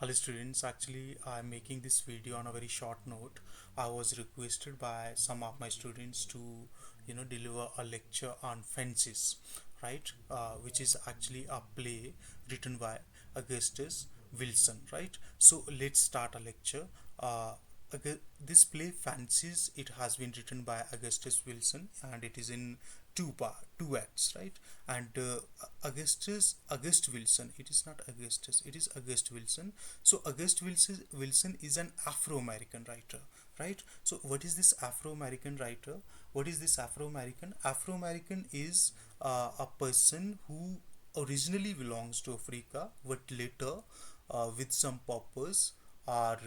Hello students, actually I'm making this video on a very short note. I was requested by some of my students to deliver a lecture on fences, right? Which is actually a play written by Augustus Wilson, right? So let's start a lecture. This play Fences, it has been written by Augustus Wilson and it is in two acts, right? And August Wilson, it is not Augustus, it is August Wilson. So Wilson is an Afro-American writer, right? So what is this Afro-American writer? What is this Afro-American? Afro-American is a person who originally belongs to Africa but later with some purpose or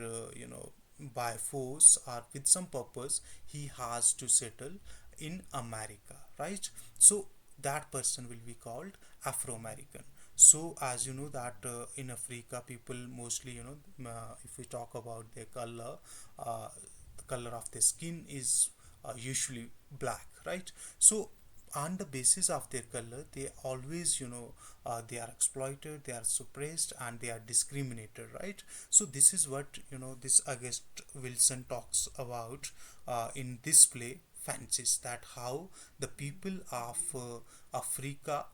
by force or with some purpose he has to settle in America, right? So that person will be called Afro-American. So as you know that in Africa people mostly if we talk about their color, the color of their skin is usually black, right? So on the basis of their color they always they are exploited, they are suppressed, and they are discriminated, right? So this is what this August Wilson talks about in this play Fences, that how the people of Africa,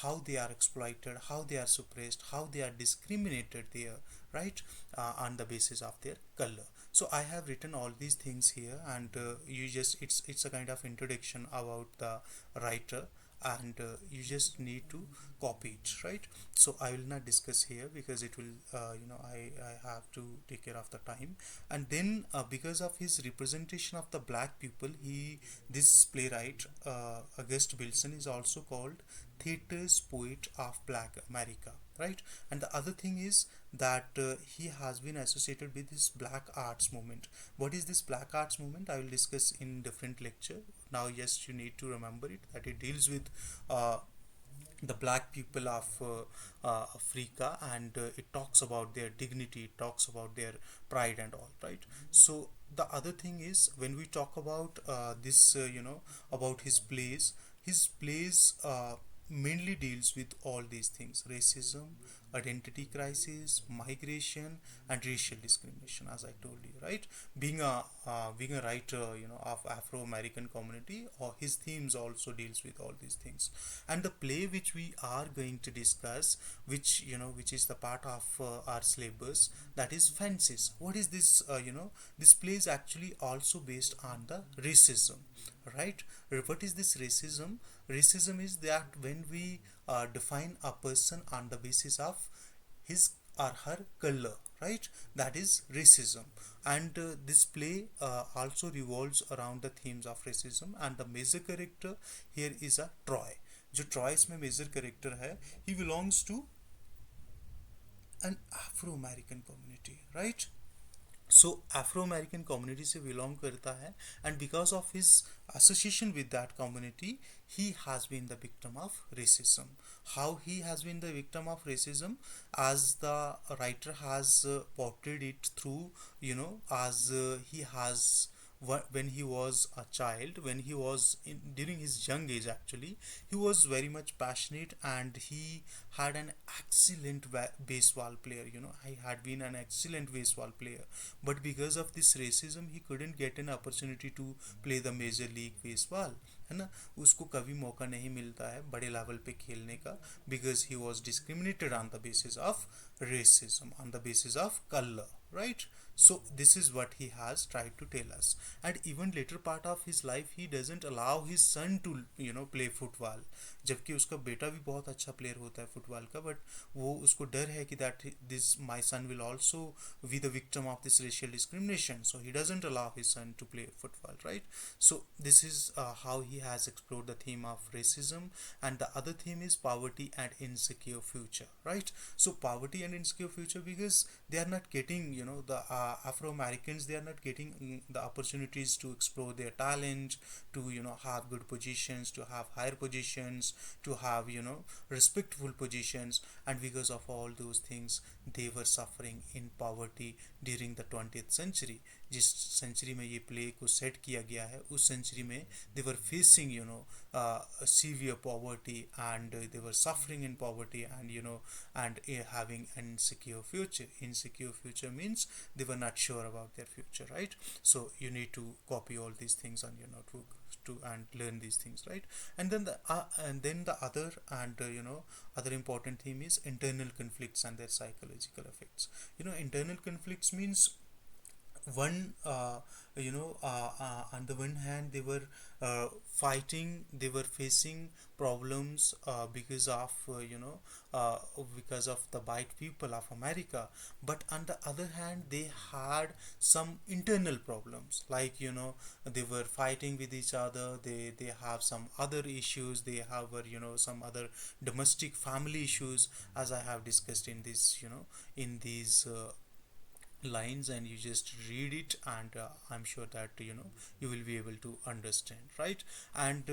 how they are exploited, how they are suppressed, how they are discriminated there, right? On the basis of their color. So I have written all these things here, and you just it's a kind of introduction about the writer, and you just need to copy it, right? So I will not discuss here because it will I have to take care of the time. And then because of his representation of the black people, he this playwright August Wilson is also called theater's poet of black America, right? And the other thing is that he has been associated with this black arts movement. What is this black arts movement? I will discuss in different lecture. Now yes, you need to remember it, that it deals with the black people of Africa, and it talks about their dignity, it talks about their pride and all, right? So the other thing is, when we talk about this about his plays mainly deals with all these things: racism, identity crisis, migration, and racial discrimination, as I told you, right? Being a writer of Afro-American community, or his themes also deals with all these things. And the play which we are going to discuss, which is the part of our syllabus, that is Fences. What is this? This play is actually also based on the racism, right? What is this racism? Racism is that when we define a person on the basis of his or her color, right? That is racism. And this play also revolves around the themes of racism, and the major character here is a Troy. जो Troy इसमें major character है, he belongs to an Afro-American community, right? So Afro American community से belong करता है, and because of his association with that community he has been the victim of racism. How he has been the victim of racism, as the writer has portrayed it through, as he has, when he was a child, when he was during his young age, actually he was very much passionate, and he had an excellent baseball player. He had been an excellent baseball player, but because of this racism he couldn't get an opportunity to play the major league baseball, है ना? उसको कभी मौका नहीं मिलता है बड़े level पे खेलने का, because he was discriminated on the basis of racism, on the basis of color, right? So this is what he has tried to tell us. And even later part of his life he doesn't allow his son to play football, जबकि उसका बेटा भी बहुत अच्छा player होता है football का, but वो उसको डर है कि that this my son will also be the victim of this racial discrimination, so he doesn't allow his son to play football, right? So this is how he has explored the theme of racism. And the other theme is poverty and insecure future, right? So poverty and insecure future, because they are not getting, the Afro-Americans, they are not getting the opportunities to explore their talent, to have good positions, to have higher positions, to have respectful positions. And because of all those things they were suffering in poverty during the 20th century. जिस century में ये play को set किया गया है, उस century में they were facing severe poverty, and they were suffering in poverty, and and having insecure future means they were not sure about their future, right? So you need to copy all these things on your notebook to and learn these things, right? And then the other and other important theme is internal conflicts and their psychological effects. Internal conflicts means one on the one hand they were fighting, they were facing problems because of because of the white people of America, but on the other hand they had some internal problems, like they were fighting with each other, they have some other issues, they have some other domestic family issues, as I have discussed in this in these lines, and you just read it, and I'm sure that you will be able to understand, right? And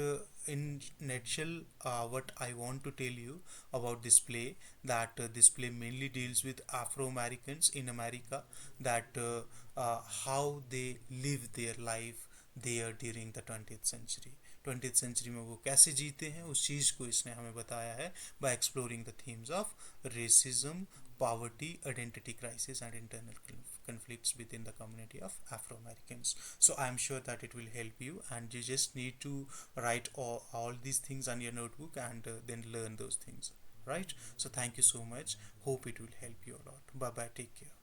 in nutshell, what I want to tell you about this play, that this play mainly deals with Afro Americans in America, that how they live their life there during the 20th century। 20th century में वो कैसे जीते हैं, उस चीज़ को इसने हमें बताया है by exploring the themes of racism, poverty, identity crisis, and internal conflicts within the community of Afro Americans। So I'm sure that it will help you, and you just need to write all these things on your notebook, and then learn those things, right? So thank you so much, hope it will help you a lot, bye bye, take care।